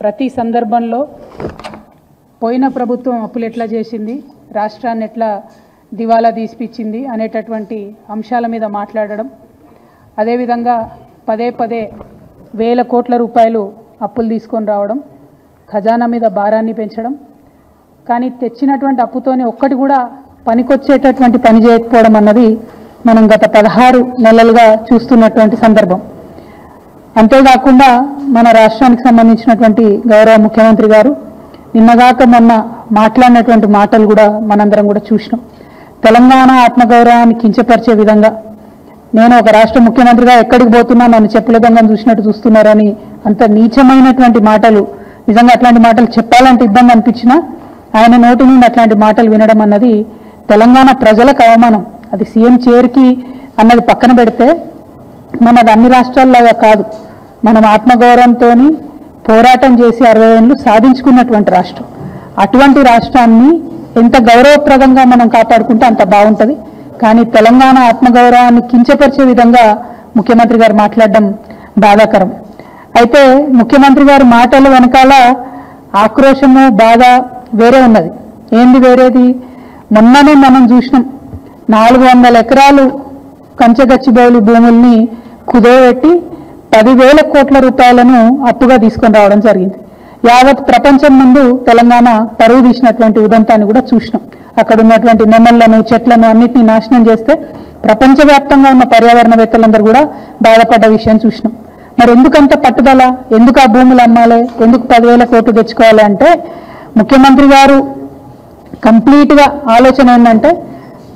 ప్రతి సందర్భంలో పోయిన ప్రభుత్వం అప్పులు ఎట్లా చేసింది, రాష్ట్రాన్ని ఎట్లా దివాలా తీసిపించింది అనేటటువంటి అంశాల మీద మాట్లాడడం, అదేవిధంగా పదే పదే వేల కోట్ల రూపాయలు అప్పులు తీసుకొని రావడం, ఖజానా మీద భారాన్ని పెంచడం, కానీ తెచ్చినటువంటి అప్పుతోనే ఒక్కటి కూడా పనికొచ్చేటటువంటి పని చేయకపోవడం అన్నది మనం గత 16 నెలలుగా చూస్తున్నటువంటి సందర్భం. అంతేకాకుండా మన రాష్ట్రానికి సంబంధించినటువంటి గౌరవ ముఖ్యమంత్రి గారు నిన్నగాక మొన్న మాట్లాడినటువంటి మాటలు కూడా మనందరం కూడా చూసినాం. తెలంగాణ ఆత్మగౌరవాన్ని కించపరిచే విధంగా, నేను ఒక రాష్ట్ర ముఖ్యమంత్రిగా ఎక్కడికి పోతున్నా నన్ను చెప్పుల దొంగను చూసినట్టు చూస్తున్నారని అంత నీచమైనటువంటి మాటలు, నిజంగా అట్లాంటి మాటలు చెప్పాలంటే ఇబ్బంది అనిపించినా ఆయన నోటి నుండి అట్లాంటి మాటలు వినడం అన్నది తెలంగాణ ప్రజలకు అవమానం. అది సీఎం చైర్కి అన్నది పక్కన పెడితే మనది అన్ని రాష్ట్రాల్లాగా కాదు, మనం ఆత్మగౌరవంతో పోరాటం చేసి 60 ఏళ్ళు సాధించుకున్నటువంటి రాష్ట్రం. అటువంటి రాష్ట్రాన్ని ఎంత గౌరవప్రదంగా మనం కాపాడుకుంటే అంత బాగుంటుంది. కానీ తెలంగాణ ఆత్మగౌరవాన్ని కించపరిచే విధంగా ముఖ్యమంత్రి గారు మాట్లాడడం బాధాకరం. అయితే ముఖ్యమంత్రి గారి మాటల వెనకాల ఆక్రోశము, బాధ వేరే ఉన్నది. ఏంది వేరేది? మొన్ననే మనం చూసినాం, 400 ఎకరాలు కంచగచ్చిబౌలి భూముల్ని కుదోబెట్టి 10,000 కోట్ల రూపాయలను అప్పుగా తీసుకొని రావడం జరిగింది. యావత్ ప్రపంచం ముందు తెలంగాణ పరువు తీసినటువంటి ఉదంతాన్ని కూడా చూసినాం. అక్కడ ఉన్నటువంటి నెమళ్లను, చెట్లను అన్నిటినీ నాశనం చేస్తే ప్రపంచవ్యాప్తంగా ఉన్న పర్యావరణవేత్తలందరూ కూడా బాధపడ్డ విషయం చూసినాం. మరి ఎందుకంత పట్టుదల, ఎందుకు ఆ భూములు అమ్మాలి, ఎందుకు 10,000 కోట్లు తెచ్చుకోవాలి అంటే ముఖ్యమంత్రి గారు కంప్లీట్గా ఆలోచన ఏంటంటే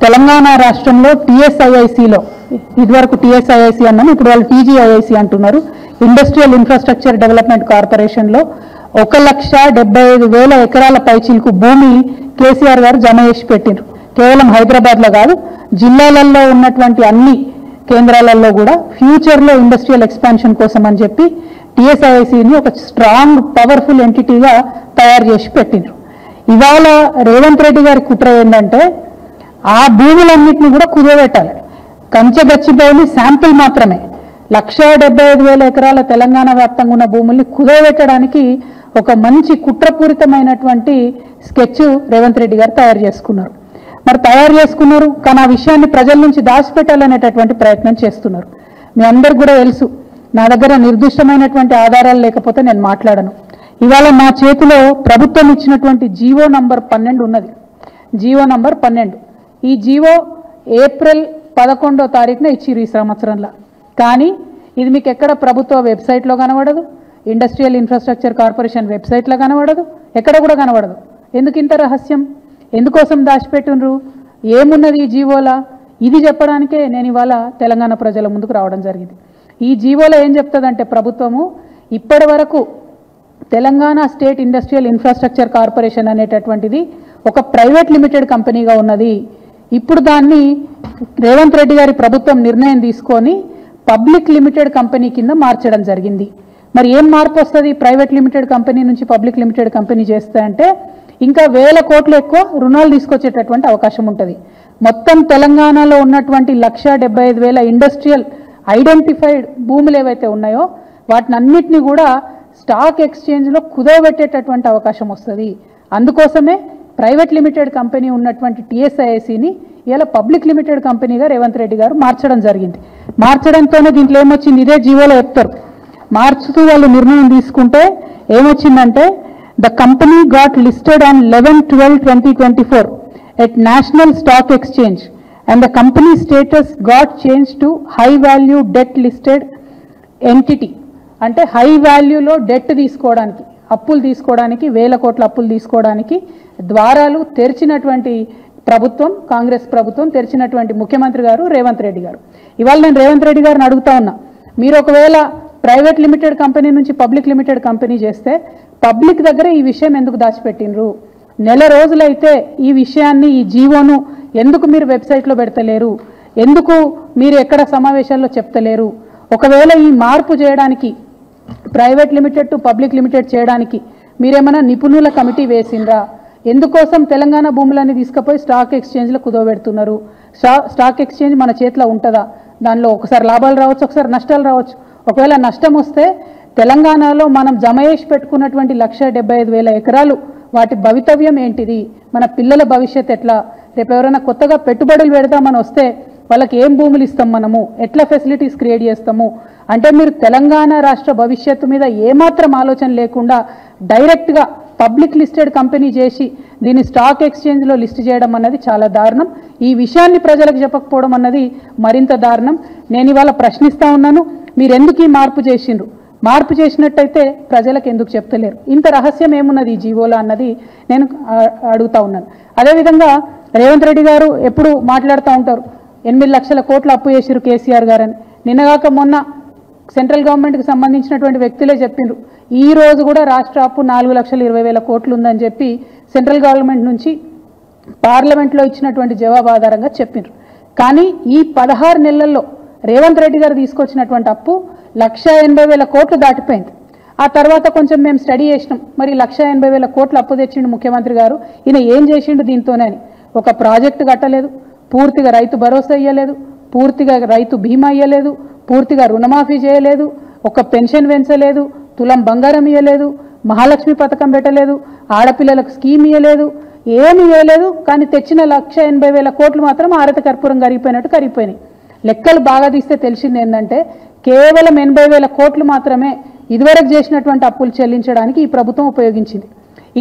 తెలంగాణ రాష్ట్రంలో TSIICలో, ఇదివరకు TSIIC అన్నాను, ఇప్పుడు వాళ్ళు TGIIC అంటున్నారు, ఇండస్ట్రియల్ ఇన్ఫ్రాస్ట్రక్చర్ డెవలప్మెంట్ కార్పొరేషన్లో 1,75,000 ఎకరాల పైచిలకు భూమి కేసీఆర్ గారు జమ చేసి పెట్టిండ్రు. కేవలం హైదరాబాద్లో కాదు, జిల్లాలలో ఉన్నటువంటి అన్ని కేంద్రాలలో కూడా ఫ్యూచర్లో ఇండస్ట్రియల్ ఎక్స్పాన్షన్ కోసం అని చెప్పి TSIICని ఒక స్ట్రాంగ్ పవర్ఫుల్ ఎంటిటీగా తయారు చేసి పెట్టిండ్రు. ఇవాళ రేవంత్ రెడ్డి గారి కుట్ర ఏంటంటే ఆ భూములన్నింటినీ కూడా కుదోబెట్టాలి. కంచగచ్చిబౌలి శాంపిల్ మాత్రమే 1,75,000 ఎకరాల తెలంగాణ వ్యాప్తంగా ఉన్న భూముల్ని కుదోబెట్టడానికి ఒక మంచి కుట్రపూరితమైనటువంటి స్కెచ్ రేవంత్ రెడ్డి గారు తయారు చేసుకున్నారు. మరి తయారు చేసుకున్నారు, కానీ ఆ విషయాన్ని ప్రజల నుంచి దాచిపెట్టాలనేటటువంటి ప్రయత్నం చేస్తున్నారు. మీ అందరికి కూడా తెలుసు, నా దగ్గర నిర్దిష్టమైనటువంటి ఆధారాలు లేకపోతే నేను మాట్లాడను. ఇవాళ మా చేతిలో ప్రభుత్వం ఇచ్చినటువంటి జీవో నంబర్ 12 ఉన్నది. జీవో నంబర్ 12, ఈ జీవో ఏప్రిల్ 11వ తారీఖున ఇచ్చిరు ఈ సంవత్సరంలో. కానీ ఇది మీకు ఎక్కడ ప్రభుత్వ వెబ్సైట్లో కనబడదు, ఇండస్ట్రియల్ ఇన్ఫ్రాస్ట్రక్చర్ కార్పొరేషన్ వెబ్సైట్లో కనబడదు, ఎక్కడ కూడా కనబడదు. ఎందుకు ఇంత రహస్యం? ఎందుకోసం దాచిపెట్టినరు? ఏమున్నది ఈ జీవోలా? ఇది చెప్పడానికే నేను ఇవాళ తెలంగాణ ప్రజల ముందుకు రావడం జరిగింది. ఈ జీవోలో ఏం చెప్తుందంటే ప్రభుత్వము ఇప్పటి వరకు Telangana state industrial infrastructure corporation అనేటటువంటిది ఒక ప్రైవేట్ లిమిటెడ్ కంపెనీగా ఉన్నది. ఇప్పుడు దాన్ని రేవంత్ రెడ్డి గారి ప్రభుత్వం నిర్ణయం తీసుకొని పబ్లిక్ లిమిటెడ్ కంపెనీ కింద మార్చడం జరిగింది. మరి ఏం మార్పు వస్తుంది ప్రైవేట్ లిమిటెడ్ కంపెనీ నుంచి పబ్లిక్ లిమిటెడ్ కంపెనీ చేస్తే అంటే ఇంకా 1,000 కోట్లు ఎక్కువ రుణాలు తీసుకొచ్చేటటువంటి అవకాశం ఉంటుంది. మొత్తం తెలంగాణలో ఉన్నటువంటి 1,75,000 ఇండస్ట్రియల్ ఐడెంటిఫైడ్ భూములు ఏవైతే ఉన్నాయో వాటిని అన్నిటినీ కూడా స్టాక్ ఎక్స్చేంజ్లో కుదోబెట్టేటటువంటి అవకాశం వస్తుంది. అందుకోసమే ప్రైవేట్ లిమిటెడ్ కంపెనీ ఉన్నటువంటి TSIICని ఇలా పబ్లిక్ లిమిటెడ్ కంపెనీగా రేవంత్ రెడ్డి గారు మార్చడం జరిగింది. మార్చడంతోనే దీంట్లో ఏమొచ్చింది, ఇదే జీవోలో చెప్తారు. మార్చుతూ వాళ్ళు నిర్ణయం తీసుకుంటే ఏమొచ్చిందంటే the company got listed on 11/12/2024 at national stock exchange and the company status got change to high value debt listed entity. అంటే హై వాల్యూలో డెట్ తీసుకోవడానికి, అప్పులు తీసుకోవడానికి, 1,000 కోట్ల అప్పులు తీసుకోవడానికి ద్వారాలు తెరిచినటువంటి ప్రభుత్వం కాంగ్రెస్ ప్రభుత్వం, తెరిచినటువంటి ముఖ్యమంత్రి గారు రేవంత్ రెడ్డి గారు. ఇవాళ నేను రేవంత్ రెడ్డి గారిని అడుగుతా ఉన్నా, మీరు ఒకవేళ ప్రైవేట్ లిమిటెడ్ కంపెనీ నుంచి పబ్లిక్ లిమిటెడ్ కంపెనీ చేస్తే పబ్లిక్ దగ్గర ఈ విషయం ఎందుకు దాచిపెట్టినరు? నెల రోజులైతే ఈ విషయాన్ని, ఈ జీవోను ఎందుకు మీరు వెబ్సైట్లో పెడతలేరు? ఎందుకు మీరు ఎక్కడ సమావేశాల్లో చెప్తలేరు? ఒకవేళ ఈ మార్పు చేయడానికి, private limited to public limited చేయడానికి మీరేమైనా నిపుణుల కమిటీ వేసిండ్రా? ఎందుకోసం తెలంగాణ భూములన్నీ తీసుకుపోయి స్టాక్ ఎక్స్చేంజ్లో కుదోబెడుతున్నారు? స్టాక్ ఎక్స్చేంజ్ మన చేతిలో ఉంటుందా? దానిలో ఒకసారి లాభాలు రావచ్చు, ఒకసారి నష్టాలు రావచ్చు. ఒకవేళ నష్టం వస్తే తెలంగాణలో మనం జమ చేసి పెట్టుకున్నటువంటి 1,75,000 ఎకరాలు వాటి భవితవ్యం ఏంటిది, మన పిల్లల భవిష్యత్ ఎట్లా, రేపు ఎవరైనా కొత్తగా పెట్టుబడులు పెడదామని వస్తే వాళ్ళకి ఏం భూములు ఇస్తాం, మనము ఎట్లా ఫెసిలిటీస్ క్రియేట్ చేస్తాము అంటే మీరు తెలంగాణ రాష్ట్ర భవిష్యత్తు మీద ఏమాత్రం ఆలోచన లేకుండా డైరెక్ట్గా పబ్లిక్ లిస్టెడ్ కంపెనీ చేసి దీన్ని స్టాక్ ఎక్స్చేంజ్లో లిస్ట్ చేయడం అన్నది చాలా దారుణం. ఈ విషయాన్ని ప్రజలకు చెప్పకపోవడం అన్నది మరింత దారుణం. నేను ఇవాళ ప్రశ్నిస్తూ ఉన్నాను, మీరు ఎందుకు ఈ మార్పు చేసిండ్రు, మార్పు చేసినట్టయితే ప్రజలకు ఎందుకు చెప్తలేరు, ఇంత రహస్యం ఏమున్నది ఈ జీవోలో అన్నది నేను అడుగుతా ఉన్నాను. అదేవిధంగా రేవంత్ రెడ్డి గారు ఎప్పుడు మాట్లాడుతూ ఉంటారు 8 లక్షల కోట్ల అప్పు చేసిరు కేసీఆర్ గారని. నిన్నగాక మొన్న సెంట్రల్ గవర్నమెంట్కి సంబంధించినటువంటి వ్యక్తులే చెప్పిండ్రు ఈ రోజు కూడా రాష్ట్ర అప్పు 4,20,000 కోట్లు ఉందని చెప్పి సెంట్రల్ గవర్నమెంట్ నుంచి పార్లమెంట్లో ఇచ్చినటువంటి జవాబు ఆధారంగా చెప్పిండ్రు. కానీ ఈ 16 నెలల్లో రేవంత్ రెడ్డి గారు తీసుకొచ్చినటువంటి అప్పు 1,80,000 కోట్లు దాటిపోయింది. ఆ తర్వాత కొంచెం మేము స్టడీ చేసినాం, మరి 1,80,000 కోట్లు అప్పు తెచ్చిండు ముఖ్యమంత్రి గారు, ఈయన ఏం చేసిండు దీంతోనే అని. ఒక ప్రాజెక్టు కట్టలేదు, పూర్తిగా రైతు భరోసా ఇయ్యలేదు, పూర్తిగా రైతు బీమా ఇయ్యలేదు, పూర్తిగా రుణమాఫీ చేయలేదు, ఒక పెన్షన్ పెంచలేదు, తులం బంగారం ఇయ్యలేదు, మహాలక్ష్మి పథకం పెట్టలేదు, ఆడపిల్లలకు స్కీమ్ ఇయ్యలేదు, ఏమి ఇవ్వలేదు. కానీ తెచ్చిన 1,80,000 కోట్లు మాత్రం ఆరత కర్పూరం కరిగిపోయినట్టు కరిగిపోయినాయి. లెక్కలు బాగా తీస్తే తెలిసింది ఏంటంటే కేవలం 80,000 కోట్లు మాత్రమే ఇదివరకు చేసినటువంటి అప్పులు చెల్లించడానికి ఈ ప్రభుత్వం ఉపయోగించింది.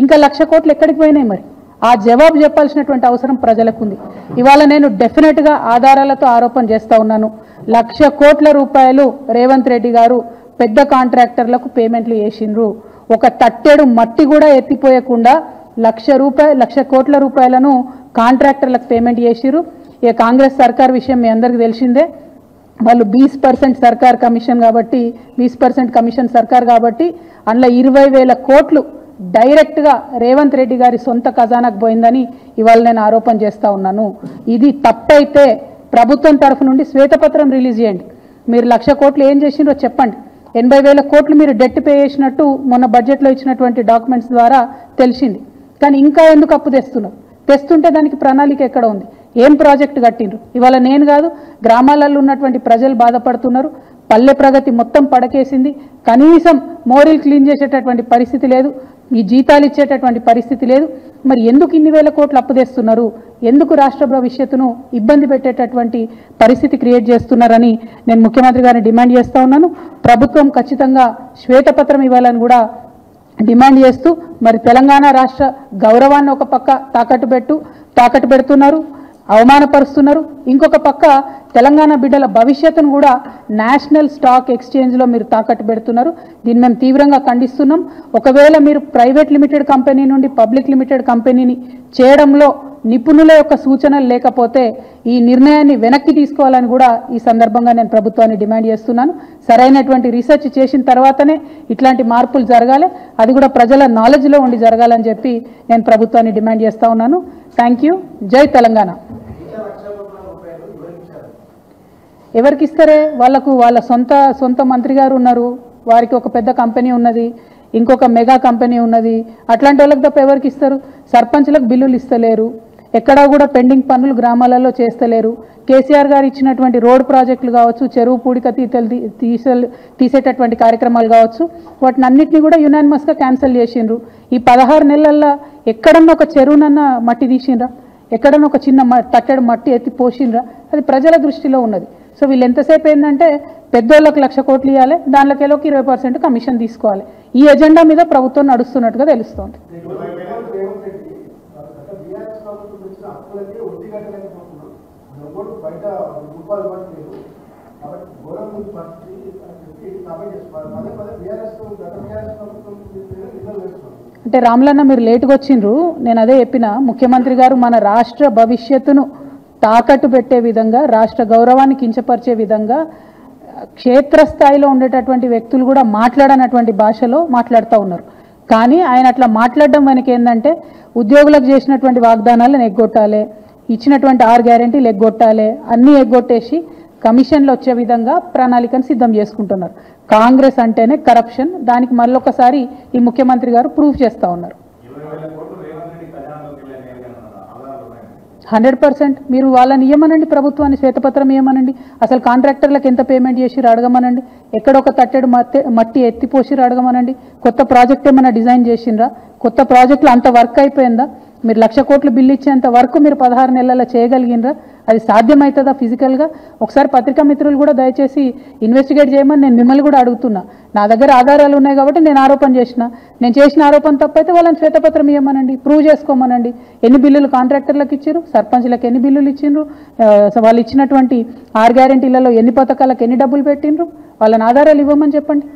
ఇంకా 1,00,000 కోట్లు ఎక్కడికి పోయినాయి? మరి ఆ జవాబు చెప్పాల్సినటువంటి అవసరం ప్రజలకు ఉంది. ఇవాళ నేను డెఫినెట్గా ఆధారాలతో ఆరోపణ చేస్తూ ఉన్నాను, 1,00,000 కోట్ల రూపాయలు రేవంత్ రెడ్డి గారు పెద్ద కాంట్రాక్టర్లకు పేమెంట్లు చేసిండ్రు. ఒక తట్టెడు మట్టి కూడా ఎత్తిపోయకుండా 1,00,000 కోట్ల రూపాయలను కాంట్రాక్టర్లకు పేమెంట్ చేసిరు. ఇక కాంగ్రెస్ సర్కార్ విషయం మీ అందరికీ తెలిసిందే, వాళ్ళు 20% సర్కార్ కమిషన్ కాబట్టి 20% కమిషన్ సర్కార్ కాబట్టి అందులో 20,000 కోట్లు డైరెక్ట్గా రేవంత్ రెడ్డి గారి సొంత ఖజానాకు పోయిందని ఇవాళ నేను ఆరోపణ చేస్తూ ఉన్నాను. ఇది తప్పైతే ప్రభుత్వం తరఫు నుండి శ్వేతపత్రం రిలీజ్ చేయండి. మీరు 1,00,000 కోట్లు ఏం చేసిండ్రో చెప్పండి. 80,000 కోట్లు మీరు డెట్ పే చేసినట్టు మొన్న బడ్జెట్లో ఇచ్చినటువంటి డాక్యుమెంట్స్ ద్వారా తెలిసింది. కానీ ఇంకా ఎందుకు అప్పు తెస్తున్నారు? తెస్తుంటే దానికి ప్రణాళిక ఎక్కడ ఉంది? ఏం ప్రాజెక్టు కట్టిండ్రు? ఇవాళ నేను కాదు, గ్రామాలలో ఉన్నటువంటి ప్రజలు బాధపడుతున్నారు. పల్లె ప్రగతి మొత్తం పడకేసింది. కనీసం మోరీలు క్లీన్ చేసేటటువంటి పరిస్థితి లేదు, ఈ జీతాలు ఇచ్చేటటువంటి పరిస్థితి లేదు. మరి ఎందుకు ఇన్ని వేల కోట్లు అప్పు తెస్తున్నారు? ఎందుకు రాష్ట్ర భవిష్యత్తును ఇబ్బంది పెట్టేటటువంటి పరిస్థితి క్రియేట్ చేస్తున్నారని నేను ముఖ్యమంత్రి గారిని డిమాండ్ చేస్తూ ఉన్నాను. ప్రభుత్వం ఖచ్చితంగా శ్వేతపత్రం ఇవ్వాలని కూడా డిమాండ్ చేస్తూ, మరి తెలంగాణ రాష్ట్ర గౌరవాన్ని ఒక పక్క తాకట్టు పెడుతున్నారు, అవమానపరుస్తున్నారు. ఇంకొక పక్క తెలంగాణ బిడ్డల భవిష్యత్తును కూడా నేషనల్ స్టాక్ ఎక్స్చేంజ్లో మీరు తాకట్టు పెడుతున్నారు. దీన్ని మేము తీవ్రంగా ఖండిస్తున్నాం. ఒకవేళ మీరు ప్రైవేట్ లిమిటెడ్ కంపెనీ నుండి పబ్లిక్ లిమిటెడ్ కంపెనీని చేయడంలో నిపుణుల యొక్క సూచనలు లేకపోతే ఈ నిర్ణయాన్ని వెనక్కి తీసుకోవాలని కూడా ఈ సందర్భంగా నేను ప్రభుత్వాన్ని డిమాండ్ చేస్తున్నాను. సరైనటువంటి రీసెర్చ్ చేసిన తర్వాతనే ఇట్లాంటి మార్పులు జరగాలి, అది కూడా ప్రజల నాలెడ్జ్లో ఉండి జరగాలని చెప్పి నేను ప్రభుత్వాన్ని డిమాండ్ చేస్తూ ఉన్నాను. Thank you. జై తెలంగాణ. ఎవరికి ఇస్తారే? వాళ్ళకు వాళ్ళ సొంత మంత్రి గారు ఉన్నారు, వారికి ఒక పెద్ద కంపెనీ ఉన్నది, ఇంకొక మెగా కంపెనీ ఉన్నది. అట్లాంటి వాళ్ళకి తప్ప ఎవరికి ఇస్తారు? సర్పంచ్లకు బిల్లులు ఇస్తలేరు, ఎక్కడా కూడా పెండింగ్ పనులు గ్రామాలలో చేస్తలేరు. కేసీఆర్ గారు ఇచ్చినటువంటి రోడ్ ప్రాజెక్టులు కావచ్చు, చెరువు పూడిక తీసేటటువంటి కార్యక్రమాలు కావచ్చు, వాటిని అన్నింటినీ కూడా యునానిమస్గా క్యాన్సిల్ చేసిండ్రు. ఈ 16 నెలల్లో ఎక్కడన్నా ఒక చెరువునన్నా మట్టి తీసిండ్రా? ఎక్కడన్నా ఒక చిన్న తట్టెడు మట్టి ఎత్తి పోసిండ్రా? అది ప్రజల దృష్టిలో ఉన్నది. సో వీళ్ళు ఎంతసేపు ఏంటంటే పెద్దోళ్ళకి 1,00,000 కోట్లు ఇవ్వాలి, దానిలోకి 20% కమిషన్ తీసుకోవాలి. ఈ ఎజెండా మీద ప్రభుత్వం నడుస్తున్నట్టుగా తెలుస్తోంది. అంటే రామ్లన్న మీరు లేటుగా వచ్చిండ్రు, నేను అదే చెప్పిన. ముఖ్యమంత్రి గారు మన రాష్ట్ర భవిష్యత్తును తాకట్టు పెట్టే విధంగా, రాష్ట్ర గౌరవాన్ని కించపరిచే విధంగా క్షేత్రస్థాయిలో ఉండేటటువంటి వ్యక్తులు కూడా మాట్లాడనటువంటి భాషలో మాట్లాడుతూ ఉన్నారు. కానీ ఆయన అట్లా మాట్లాడడం వెనక ఏంటంటే ఉద్యోగులకు చేసినటువంటి వాగ్దానాలను ఎగ్గొట్టాలి, ఇచ్చినటువంటి 6 గ్యారెంటీలు ఎగ్గొట్టాలి, అన్నీ ఎగ్గొట్టేసి కమిషన్లు వచ్చే విధంగా ప్రణాళికను సిద్ధం చేసుకుంటున్నారు. కాంగ్రెస్ అంటేనే కరప్షన్, దానికి మళ్ళొకసారి ఈ ముఖ్యమంత్రి గారు ప్రూఫ్ చేస్తూ ఉన్నారు. 100% మీరు వాళ్ళని ఇవ్వమనండి, ప్రభుత్వాన్ని శ్వేతపత్రం ఇవ్వమనండి. అసలు కాంట్రాక్టర్లకు ఎంత పేమెంట్ చేసిరో అడగమనండి, ఎక్కడ ఒక తట్టెడు మట్టి ఎత్తిపోసిరో అడగమనండి, కొత్త ప్రాజెక్ట్ ఏమైనా డిజైన్ చేసిండ్రా, కొత్త ప్రాజెక్టులు అంత వర్క్ అయిపోయిందా, మీరు 1,00,000 కోట్లు బిల్లు ఇచ్చేంత వరకు మీరు 16 నెలల్లో చేయగలిగినరా, అది సాధ్యమవుతుందా ఫిజికల్గా? ఒకసారి పత్రికా మిత్రులు కూడా దయచేసి ఇన్వెస్టిగేట్ చేయమని నేను మిమ్మల్ని కూడా అడుగుతున్నా. నా దగ్గర ఆధారాలు ఉన్నాయి కాబట్టి నేను ఆరోపణ చేసిన, నేను చేసిన ఆరోపణ తప్పైతే వాళ్ళని శ్వేతపత్రం ఇవ్వమనండి, ప్రూవ్ చేసుకోమనండి. ఎన్ని బిల్లులు కాంట్రాక్టర్లకు ఇచ్చారు, సర్పంచ్లకు ఎన్ని బిల్లులు ఇచ్చిండ్రు, వాళ్ళు ఇచ్చినటువంటి 6 గ్యారెంటీలలో ఎన్ని పథకాలకు ఎన్ని డబ్బులు పెట్టిండ్రు, వాళ్ళని ఆధారాలు ఇవ్వమని చెప్పండి.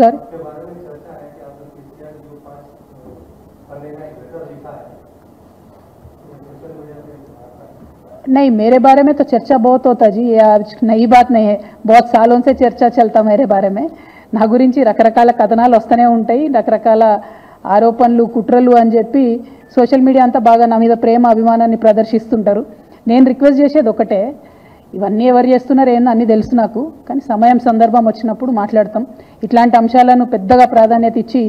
సారీ नहीं, मेरे बारे में तो चर्चा बहुत होता जी, ये नई बात नहीं है, बहुत सालों से चर्चा चलता मेरे बारे में. నా గురించి రకరకాల కథనాలు వస్తూనే ఉంటాయి, రకరకాల ఆరోపణలు కుట్రలు అని చెప్పి సోషల్ మీడియా అంతా బాగా నా మీద ప్రేమ అభిమానాన్ని ప్రదర్శిస్తుంటారు. నేను రిక్వెస్ట్ చేసేది ఒకటే, ఇవన్నీ ఎవరు చేస్తున్నారు ఏందో అన్నీ తెలుసు నాకు, కానీ సమయం సందర్భం వచ్చినప్పుడు మాట్లాడతాం. ఇట్లాంటి అంశాలను పెద్దగా ప్రాధాన్యత ఇచ్చి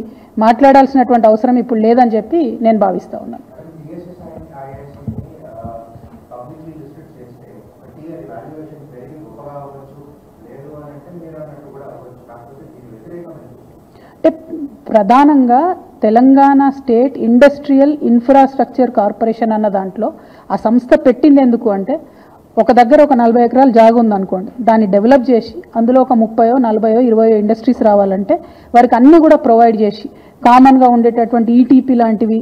మాట్లాడాల్సినటువంటి అవసరం ఇప్పుడు లేదని చెప్పి నేను భావిస్తూ ఉన్నాను. ప్రధానంగా Telangana state industrial infrastructure corporation అన్న దాంట్లో ఆ సంస్థ పెట్టింది ఎందుకు అంటే, ఒక దగ్గర ఒక 40 ఎకరాలు జాగా ఉందనుకోండి, దాన్ని డెవలప్ చేసి అందులో ఒక 30, 40, 20 ఇండస్ట్రీస్ రావాలంటే వారికి అన్నీ కూడా ప్రొవైడ్ చేసి కామన్గా ఉండేటటువంటి ఈటీపీ లాంటివి,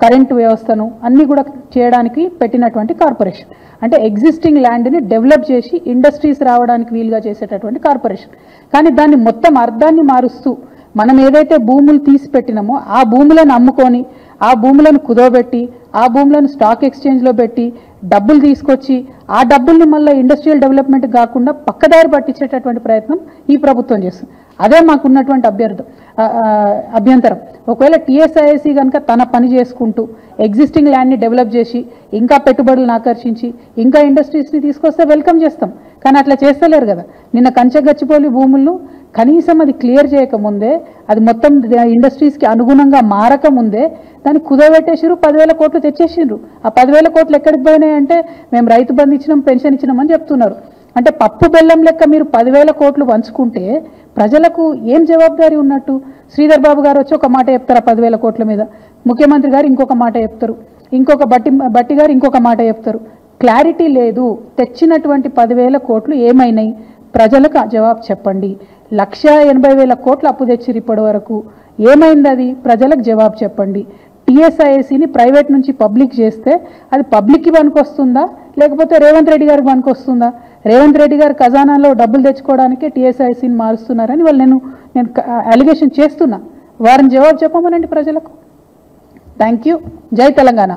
కరెంటు వ్యవస్థను అన్నీ కూడా చేయడానికి పెట్టినటువంటి కార్పొరేషన్. అంటే ఎగ్జిస్టింగ్ ల్యాండ్ని డెవలప్ చేసి ఇండస్ట్రీస్ రావడానికి వీలుగా చేసేటటువంటి కార్పొరేషన్. కానీ దాన్ని మొత్తం అర్థాన్ని మారుస్తూ మనం ఏదైతే భూములు తీసి పెట్టినామో ఆ భూములను అమ్ముకొని, ఆ భూములను కుదోబెట్టి, ఆ భూములను స్టాక్ ఎక్స్చేంజ్లో పెట్టి డబ్బులు తీసుకొచ్చి ఆ డబ్బుల్ని మళ్ళీ ఇండస్ట్రియల్ డెవలప్మెంట్ కాకుండా పక్కదారి పట్టించేటటువంటి ప్రయత్నం ఈ ప్రభుత్వం చేస్తుంది. అదే మాకున్నటువంటి అభ్యంతరం. ఒకవేళ టీఎస్ఐఐసి కనుక తన పని చేసుకుంటూ ఎగ్జిస్టింగ్ ల్యాండ్ని డెవలప్ చేసి ఇంకా పెట్టుబడులను ఆకర్షించి ఇంకా ఇండస్ట్రీస్ని తీసుకొస్తే వెల్కమ్ చేస్తాం. కానీ అట్లా చేస్తలేరు కదా. నిన్న కంచెగచ్చిపోలి భూములను కనీసం అది క్లియర్ చేయకముందే, అది మొత్తం ఇండస్ట్రీస్కి అనుగుణంగా మారకముందే దాన్ని కుదవబెట్టేసిరు, 10,000 కోట్లు తెచ్చేసిండ్రు. ఆ 10,000 కోట్లు ఎక్కడికి పోయినాయి అంటే, మేము రైతు బంధు ఇచ్చినాం, పెన్షన్ ఇచ్చినామని చెప్తున్నారు. అంటే పప్పు బెల్లం లెక్క మీరు 10,000 కోట్లు పంచుకుంటే ప్రజలకు ఏం జవాబుదారీ ఉన్నట్టు? శ్రీధర్ బాబు గారు వచ్చి ఒక మాట చెప్తారు ఆ 10,000 కోట్ల మీద, ముఖ్యమంత్రి గారు ఇంకొక మాట చెప్తారు, ఇంకొక బట్టి గారు ఇంకొక మాట చెప్తారు. క్లారిటీ లేదు. తెచ్చినటువంటి 10,000 కోట్లు ఏమైనాయి? ప్రజలకు జవాబు చెప్పండి. 1,80,000 కోట్ల అప్పు తెచ్చిరు ఇప్పటి వరకు, ఏమైంది? అది ప్రజలకు జవాబు చెప్పండి. టీఎస్ఐఏసీని ప్రైవేట్ నుంచి పబ్లిక్ చేస్తే అది పబ్లిక్కి పనికొస్తుందా, లేకపోతే రేవంత్ రెడ్డి గారికి పనికొస్తుందా? రేవంత్ రెడ్డి గారు ఖజానాలో డబ్బులు తెచ్చుకోవడానికే టీఎస్ఐఏసీని మారుస్తున్నారని వాళ్ళు నేను అలిగేషన్ చేస్తున్నా. వారిని జవాబు చెప్పమనండి ప్రజలకు. Thank you. జై తెలంగాణ.